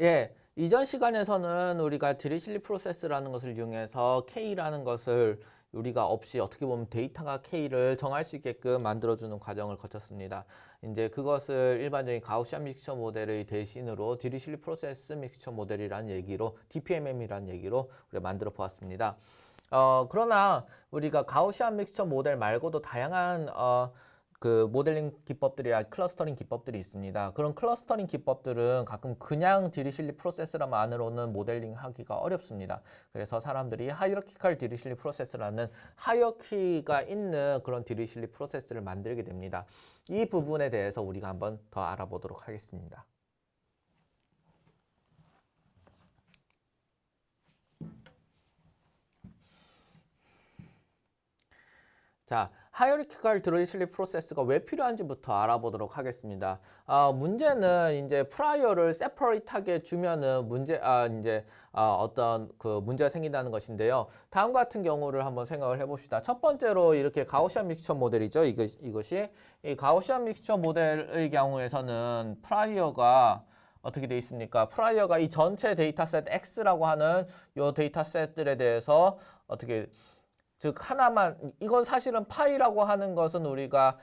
예, 이전 시간에서는 우리가 디리실리 프로세스라는 것을 이용해서 K라는 것을 우리가 없이 어떻게 보면 데이터가 K를 정할 수 있게끔 만들어주는 과정을 거쳤습니다. 이제 그것을 일반적인 가우시안 믹스처 모델의 대신으로 디리실리 프로세스 믹스처 모델이라는 얘기로 DPMM이라는 얘기로 우리가 만들어 보았습니다. 그러나 우리가 가우시안 믹스처 모델 말고도 다양한 그 모델링 기법들이야 클러스터링 기법들이 있습니다. 그런 클러스터링 기법들은 가끔 그냥 디리실리 프로세스만으로는 모델링 하기가 어렵습니다. 그래서 사람들이 하이어키컬 디리실리 프로세스라는 하이어키가 있는 그런 디리실리 프로세스를 만들게 됩니다. 이 부분에 대해서 우리가 한번 더 알아보도록 하겠습니다. 자, 하이어리키컬 디리실리 프로세스가 왜 필요한지부터 알아보도록 하겠습니다. 문제는 이제 프라이어를 세퍼레이트하게 주면은 어떤 그 문제가 생긴다는 것인데요. 다음 같은 경우를 한번 생각을 해봅시다. 첫 번째로 이렇게 가우시안 믹스처 모델이죠. 이것이 이 가우시안 믹스처 모델의 경우에서는 프라이어가 어떻게 되어 있습니까? 프라이어가 이 전체 데이터셋 X라고 하는 이 데이터셋들에 대해서 즉 하나만 이건 사실은 파이라고 하는 것은 우리가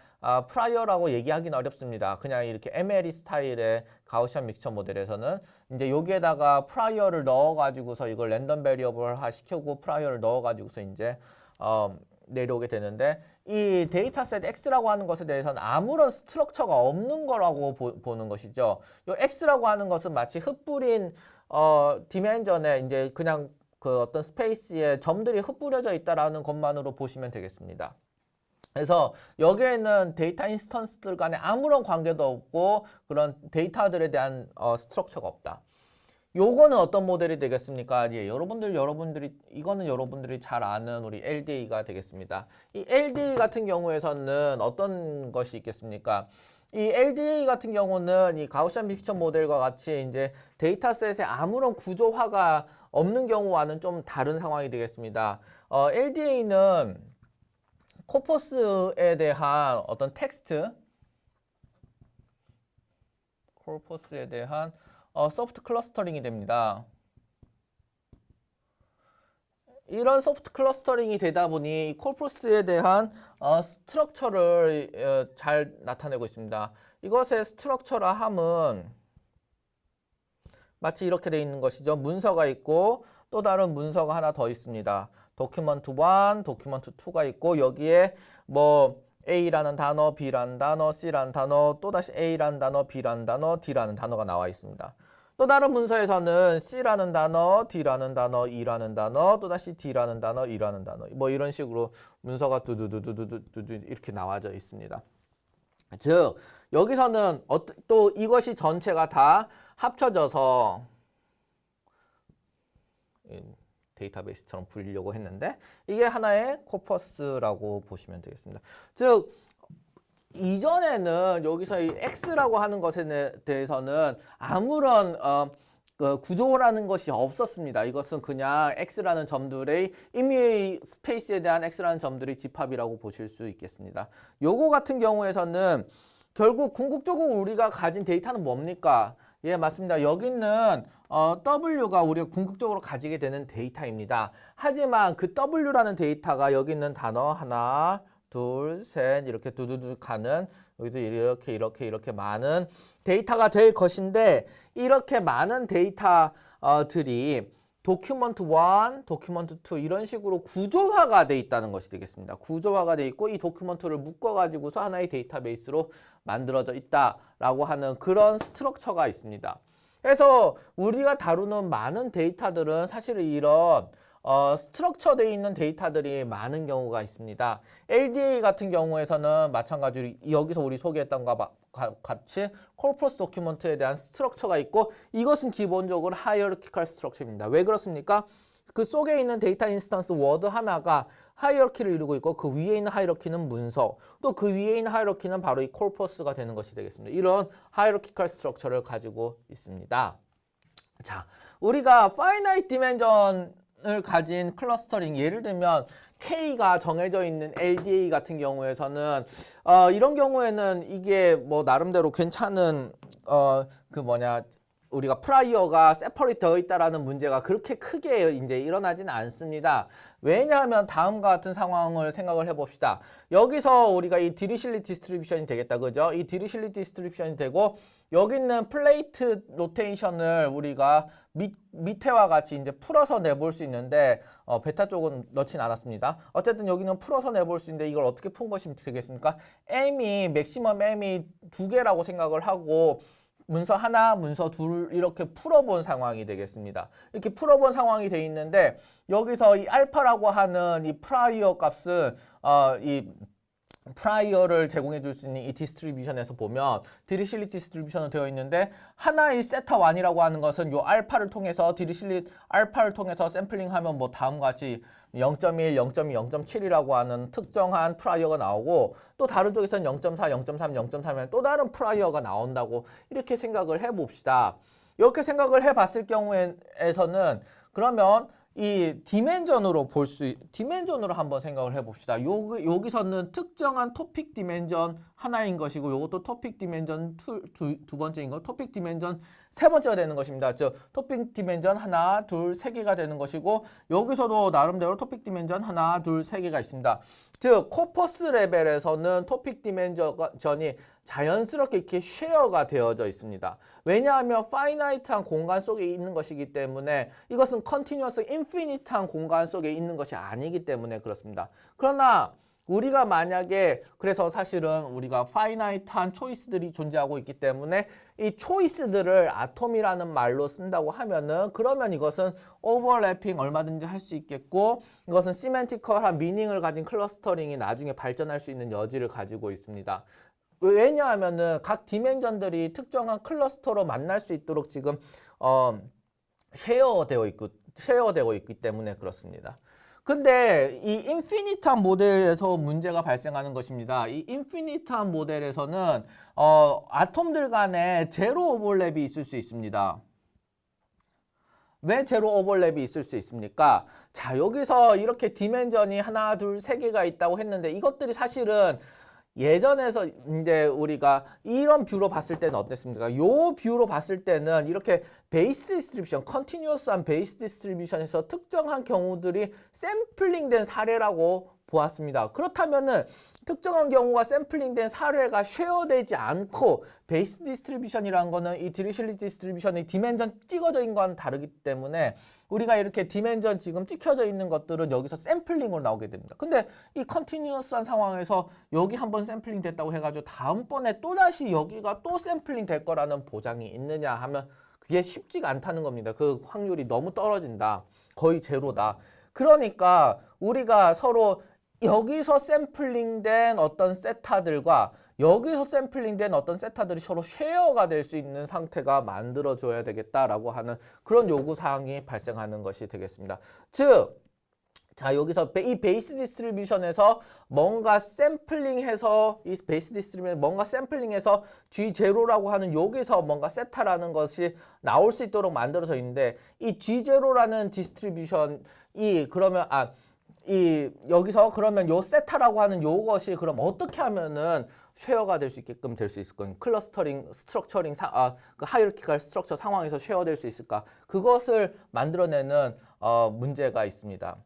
프라이어라고 얘기하기는 어렵습니다. 그냥 이렇게 MLE 스타일의 가우시안 믹스처 모델에서는 이제 여기에다가 프라이어를 넣어가지고서 이걸 랜덤 베리어블화 시키고 프라이어를 넣어가지고서 이제 내려오게 되는데 이 데이터셋 X라고 하는 것에 대해서는 아무런 스트럭처가 없는 거라고 보는 것이죠. 이 X라고 하는 것은 마치 흩뿌린 디멘전에 이제 그냥 그 어떤 스페이스에 점들이 흩뿌려져 있다라는 것만으로 보시면 되겠습니다. 그래서 여기에는 데이터 인스턴스들 간에 아무런 관계도 없고 그런 데이터들에 대한 스트럭처가 없다. 요거는 어떤 모델이 되겠습니까? 예, 이거는 여러분들이 잘 아는 우리 LDA가 되겠습니다. 이 LDA 같은 경우에서는 어떤 것이 있겠습니까? 이 LDA 같은 경우는 이 가우시안 믹스처 모델과 같이 이제 데이터셋에 아무런 구조화가 없는 경우와는 좀 다른 상황이 되겠습니다. LDA는 코퍼스에 대한 어떤 텍스트, 코퍼스에 대한 소프트 클러스터링이 됩니다. 이런 소프트 클러스터링이 되다 보니 코퍼스에 대한 스트럭처를 잘 나타내고 있습니다. 이것의 스트럭처라 함은 마치 이렇게 되어 있는 것이죠. 문서가 있고 또 다른 문서가 하나 더 있습니다. 도큐먼트 1, 도큐먼트 2가 있고 여기에 뭐 A라는 단어, B라는 단어, C라는 단어, 또다시 A라는 단어, B라는 단어, D라는 단어가 나와 있습니다. 또 다른 문서에서는 C라는 단어, D라는 단어, E라는 단어, 또다시 D라는 단어, E라는 단어 뭐 이런 식으로 문서가 두두두두두두 이렇게 나와져 있습니다. 즉 여기서는 또 이것이 전체가 다 합쳐져서 데이터베이스처럼 불리려고 했는데 이게 하나의 코퍼스라고 보시면 되겠습니다. 즉 이전에는 여기서 이 X라고 하는 것에 대해서는 아무런 그 구조라는 것이 없었습니다. 이것은 그냥 X라는 점들의 임의의 스페이스에 대한 X라는 점들의 집합이라고 보실 수 있겠습니다. 요거 같은 경우에서는 결국 궁극적으로 우리가 가진 데이터는 뭡니까? 예, 맞습니다. 여기 있는 W가 우리가 궁극적으로 가지게 되는 데이터입니다. 하지만 그 W라는 데이터가 여기 있는 단어 하나, 둘, 셋 이렇게 두두두 가는 여기도 이렇게 많은 데이터가 될 것인데 이렇게 많은 데이터들이 도큐먼트 1, 도큐먼트 2 이런 식으로 구조화가 돼 있다는 것이 되겠습니다. 구조화가 돼 있고 이 도큐먼트를 묶어가지고서 하나의 데이터베이스로 만들어져 있다라고 하는 그런 스트럭처가 있습니다. 그래서 우리가 다루는 많은 데이터들은 사실 이런 스트럭처 되어 있는 데이터들이 많은 경우가 있습니다. LDA 같은 경우에서는 마찬가지로 여기서 우리 소개했던 것과 같이 corpus 도큐먼트에 대한 스트럭처가 있고 이것은 기본적으로 hierarchical 스트럭처입니다. 왜 그렇습니까? 그 속에 있는 데이터 인스턴스 워드 하나가 하이어키를 이루고 있고 그 위에 있는 하이어키는 문서 또 그 위에 있는 하이어키는 바로 이 corpus가 되는 것이 되겠습니다. 이런 hierarchical 스트럭처를 가지고 있습니다. 자, 우리가 finite dimension을 가진 클러스터링 예를 들면 K가 정해져 있는 LDA 같은 경우에서는 이런 경우에는 이게 뭐 나름대로 괜찮은 우리가 프라이어가 세퍼레이트 되어 있다라는 문제가 그렇게 크게 이제 일어나지는 않습니다. 왜냐하면 다음과 같은 상황을 생각을 해봅시다. 여기서 우리가 이 디리실리 디스트리뷰션이 되겠다, 그죠? 이 디리실리 디스트리뷰션이 되고 여기 있는 플레이트 로테이션을 우리가 밑에와 같이 이제 풀어서 내볼 수 있는데 베타 쪽은 넣진 않았습니다. 어쨌든 여기는 풀어서 내볼 수 있는데 이걸 어떻게 푼 것이 되겠습니까? M이 맥시멈 M이 2개라고 생각을 하고 문서 하나, 문서 둘 이렇게 풀어본 상황이 되겠습니다. 이렇게 풀어본 상황이 돼 있는데 여기서 이 알파라고 하는 이 프라이어 값은 이 프라이어를 제공해 줄 수 있는 이 디스트리뷰션에서 보면 디리실리 디스트리뷰션으로 되어 있는데 하나의 세타 1이라고 하는 것은 요 알파를 통해서 디리실리 알파를 통해서 샘플링하면 뭐 다음과 같이 0.1, 0.2, 0.7이라고 하는 특정한 프라이어가 나오고 또 다른 쪽에서는 0.4, 0.3, 0.3이면 또 다른 프라이어가 나온다고 이렇게 생각을 해 봅시다. 이렇게 생각을 해 봤을 경우에서는 그러면 이 디멘전으로 디멘전으로 한번 생각을 해봅시다. 여기서는 특정한 토픽 디멘전 하나인 것이고 요것도 토픽 디멘전 두 번째인 거 토픽 디멘전 세 번째가 되는 것입니다. 즉 토픽 디멘전 하나, 둘, 세 개가 되는 것이고 여기서도 나름대로 토픽 디멘전 하나, 둘, 세 개가 있습니다. 즉 코퍼스 레벨에서는 토픽 디멘전이 자연스럽게 이렇게 쉐어가 되어져 있습니다. 왜냐하면 파이나이트한 공간 속에 있는 것이기 때문에 이것은 컨티뉴어스 인피니트한 공간 속에 있는 것이 아니기 때문에 그렇습니다. 그러나 우리가 만약에 그래서 사실은 우리가 파이나이트한 초이스들이 존재하고 있기 때문에 이 초이스들을 아톰이라는 말로 쓴다고 하면은 그러면 이것은 오버래핑 얼마든지 할 수 있겠고 이것은 시멘티컬한 미닝을 가진 클러스터링이 나중에 발전할 수 있는 여지를 가지고 있습니다. 왜냐하면은 각 디멘전들이 특정한 클러스터로 만날 수 있도록 지금 쉐어되어 있기 때문에 그렇습니다. 근데 이 인피니트한 모델에서 문제가 발생하는 것입니다. 이 인피니트한 모델에서는 아톰들 간에 제로 오버랩이 있을 수 있습니다. 왜 제로 오버랩이 있을 수 있습니까? 자, 여기서 이렇게 디멘전이 하나, 둘, 세 개가 있다고 했는데 이것들이 사실은 예전에서 이제 우리가 이런 뷰로 봤을 때는 어땠습니까? 요 뷰로 봤을 때는 이렇게 베이스 디스트리뷰션, 컨티뉴어스한 베이스 디스트리뷰션에서 특정한 경우들이 샘플링된 사례라고 보았습니다. 그렇다면은 특정한 경우가 샘플링된 사례가 쉐어되지 않고 베이스 디스트리뷰션이라는 거는 이 디리실리 디스트리뷰션의 디멘전 찍어져 있는 거와는 다르기 때문에 우리가 이렇게 디멘전 지금 찍혀져 있는 것들은 여기서 샘플링으로 나오게 됩니다. 근데 이 컨티뉴어스한 상황에서 여기 한번 샘플링 됐다고 해가지고 다음번에 또다시 여기가 또 샘플링 될 거라는 보장이 있느냐 하면 그게 쉽지가 않다는 겁니다. 그 확률이 너무 떨어진다. 거의 제로다. 그러니까 우리가 서로 여기서 샘플링된 어떤 세타들과 여기서 샘플링된 어떤 세타들이 서로 쉐어가 될 수 있는 상태가 만들어줘야 되겠다라고 하는 그런 요구사항이 발생하는 것이 되겠습니다. 즉, 자, 여기서 이 베이스 디스트리뷰션에서 뭔가 샘플링해서 이 베이스 디스트리뷰션 뭔가 샘플링해서 G0라고 하는 여기서 뭔가 세타라는 것이 나올 수 있도록 만들어져 있는데 이 G0라는 디스트리뷰션이 그러면 여기서 그러면 요 세타라고 하는 요것이 그럼 어떻게 하면은 쉐어가 될 수 있게끔 될 수 있을까? 클러스터링, 스트럭처링, 그 하이어키컬 스트럭처 상황에서 쉐어될 수 있을까? 그것을 만들어내는 문제가 있습니다.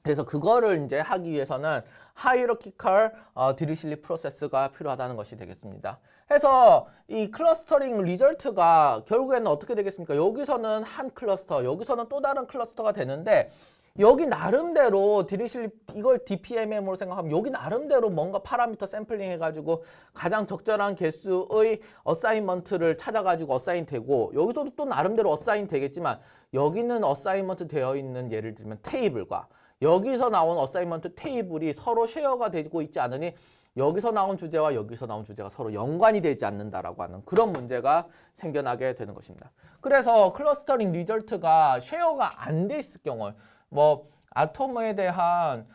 그래서 그거를 이제 하기 위해서는 하이어키컬 디리실리 프로세스가 필요하다는 것이 되겠습니다. 해서 이 클러스터링 리절트가 결국에는 어떻게 되겠습니까? 여기서는 한 클러스터, 여기서는 또 다른 클러스터가 되는데 여기 나름대로 디리실리 이걸 DPMM으로 생각하면 여기 나름대로 뭔가 파라미터 샘플링 해가지고 가장 적절한 개수의 어사인먼트를 찾아가지고 어사인 되고 여기서도 또 나름대로 어사인 되겠지만 여기는 어사인먼트 되어 있는 예를 들면 테이블과 여기서 나온 어사인먼트 테이블이 서로 쉐어가 되고 있지 않으니 여기서 나온 주제와 여기서 나온 주제가 서로 연관이 되지 않는다라고 하는 그런 문제가 생겨나게 되는 것입니다. 그래서 클러스터링 리절트가 쉐어가 안 돼 있을 경우 뭐 아톰에 대한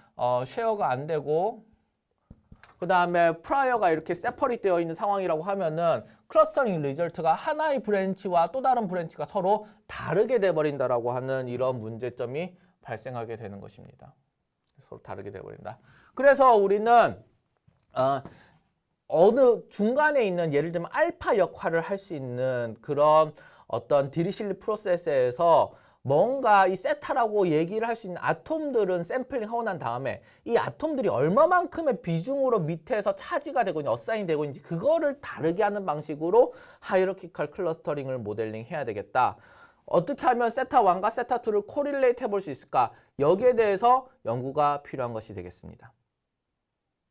쉐어가 안 되고 그 다음에 프라이어가 이렇게 세퍼릿 되어 있는 상황이라고 하면은 클러스터링 리절트가 하나의 브랜치와 또 다른 브랜치가 서로 다르게 돼버린다라고 하는 이런 문제점이 발생하게 되는 것입니다. 서로 다르게 돼버린다. 그래서 우리는 어느 중간에 있는 예를 들면 알파 역할을 할 수 있는 그런 어떤 디리실리 프로세스에서 뭔가 이 세타라고 얘기를 할 수 있는 아톰들은 샘플링 하고 난 다음에 이 아톰들이 얼마만큼의 비중으로 밑에서 차지가 되고 있는지 어사인 되고 있는지 그거를 다르게 하는 방식으로 하이어키컬 클러스터링을 모델링 해야 되겠다. 어떻게 하면 세타 1과 세타 2를 코릴레이트 해볼 수 있을까? 여기에 대해서 연구가 필요한 것이 되겠습니다.